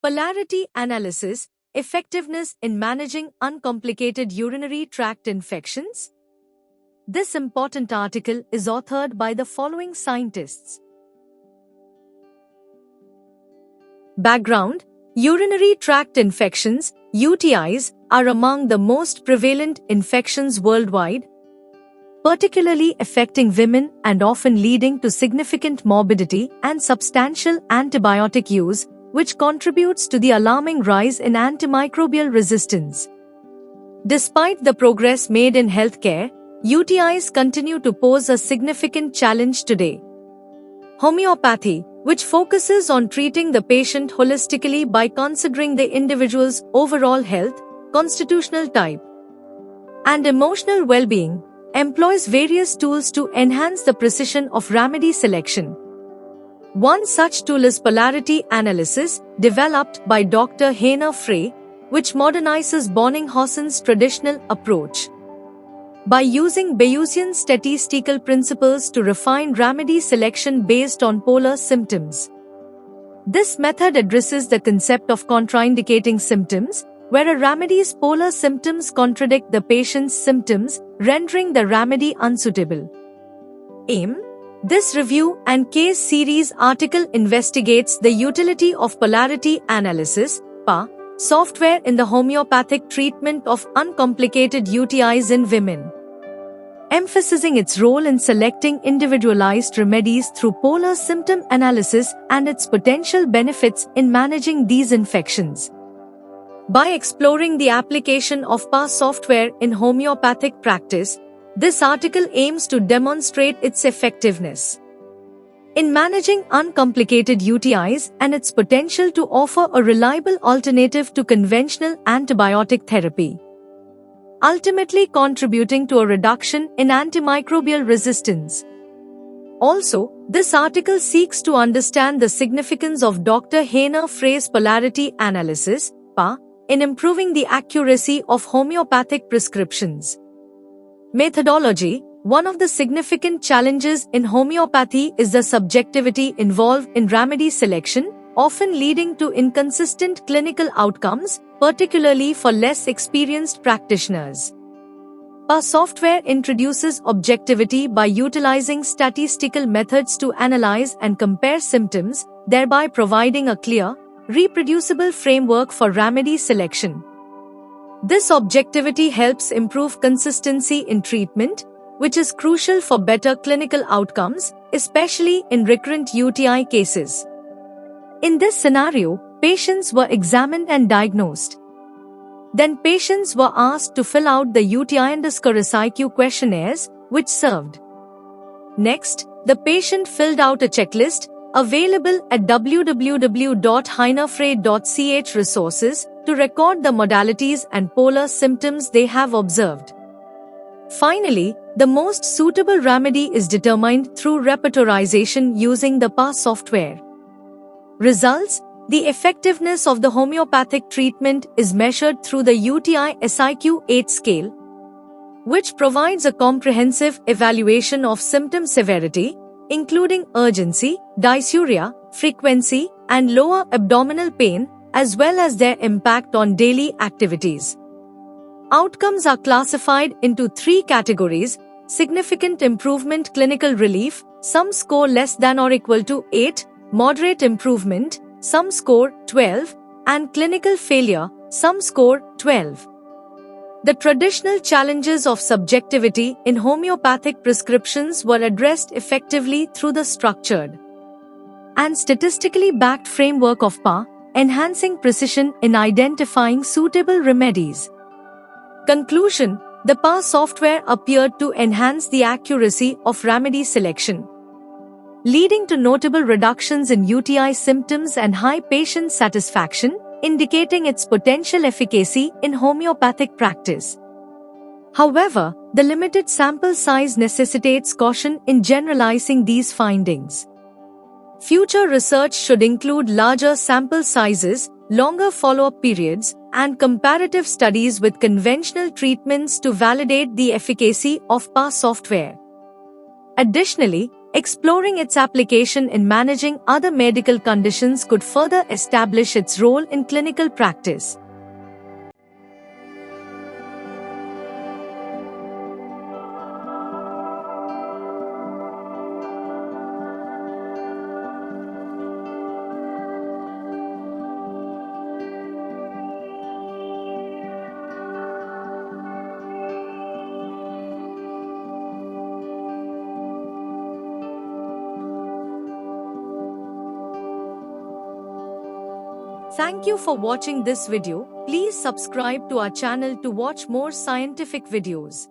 Polarity analysis, effectiveness in managing uncomplicated urinary tract infections. This important article is authored by the following scientists. Background: urinary tract infections, UTIs, are among the most prevalent infections worldwide, particularly affecting women and often leading to significant morbidity and substantial antibiotic use, which contributes to the alarming rise in antimicrobial resistance. Despite the progress made in healthcare, UTIs continue to pose a significant challenge today. Homeopathy, which focuses on treating the patient holistically by considering the individual's overall health, constitutional type, and emotional well-being, employs various tools to enhance the precision of remedy selection. One such tool is polarity analysis, developed by Dr. Heiner Frey, which modernizes Bonninghausen's traditional approach. By using Bayesian statistical principles to refine remedy selection based on polar symptoms. This method addresses the concept of contraindicating symptoms, where a remedy's polar symptoms contradict the patient's symptoms, rendering the remedy unsuitable. Aim: this review and case series article investigates the utility of polarity analysis (PA) software in the homeopathic treatment of uncomplicated UTIs in women, emphasizing its role in selecting individualized remedies through polar symptom analysis and its potential benefits in managing these infections. By exploring the application of PA software in homeopathic practice, this article aims to demonstrate its effectiveness in managing uncomplicated UTIs and its potential to offer a reliable alternative to conventional antibiotic therapy, ultimately contributing to a reduction in antimicrobial resistance. Also, this article seeks to understand the significance of Dr. Heiner Frey's polarity analysis (PA) in improving the accuracy of homeopathic prescriptions. Methodology: one of the significant challenges in homeopathy is the subjectivity involved in remedy selection, often leading to inconsistent clinical outcomes, particularly for less experienced practitioners. PA software introduces objectivity by utilizing statistical methods to analyze and compare symptoms, thereby providing a clear, reproducible framework for remedy selection. This objectivity helps improve consistency in treatment, which is crucial for better clinical outcomes, especially in recurrent UTI cases. In this scenario, patients were examined and diagnosed. Then patients were asked to fill out the UTI_IQ questionnaires, which served. Next, the patient filled out a checklist, available at www.heinerfrey.ch resources, to record the modalities and polar symptoms they have observed. Finally, the most suitable remedy is determined through repertorization using the PA software. Results: the effectiveness of the homeopathic treatment is measured through the UTI-SIQ-8 scale, which provides a comprehensive evaluation of symptom severity, including urgency, dysuria, frequency, and lower abdominal pain, as well as their impact on daily activities. Outcomes are classified into three categories: significant improvement, clinical relief, some score less than or equal to 8, moderate improvement, some score 12, and clinical failure, some score 12. The traditional challenges of subjectivity in homeopathic prescriptions were addressed effectively through the structured and statistically backed framework of PA, enhancing precision in identifying suitable remedies. Conclusion: the PA software appeared to enhance the accuracy of remedy selection, leading to notable reductions in UTI symptoms and high patient satisfaction, indicating its potential efficacy in homeopathic practice. However, the limited sample size necessitates caution in generalizing these findings. Future research should include larger sample sizes, longer follow-up periods, and comparative studies with conventional treatments to validate the efficacy of PA software. Additionally, Exploring its application in managing other medical conditions could further establish its role in clinical practice. Thank you for watching this video. Please subscribe to our channel to watch more scientific videos.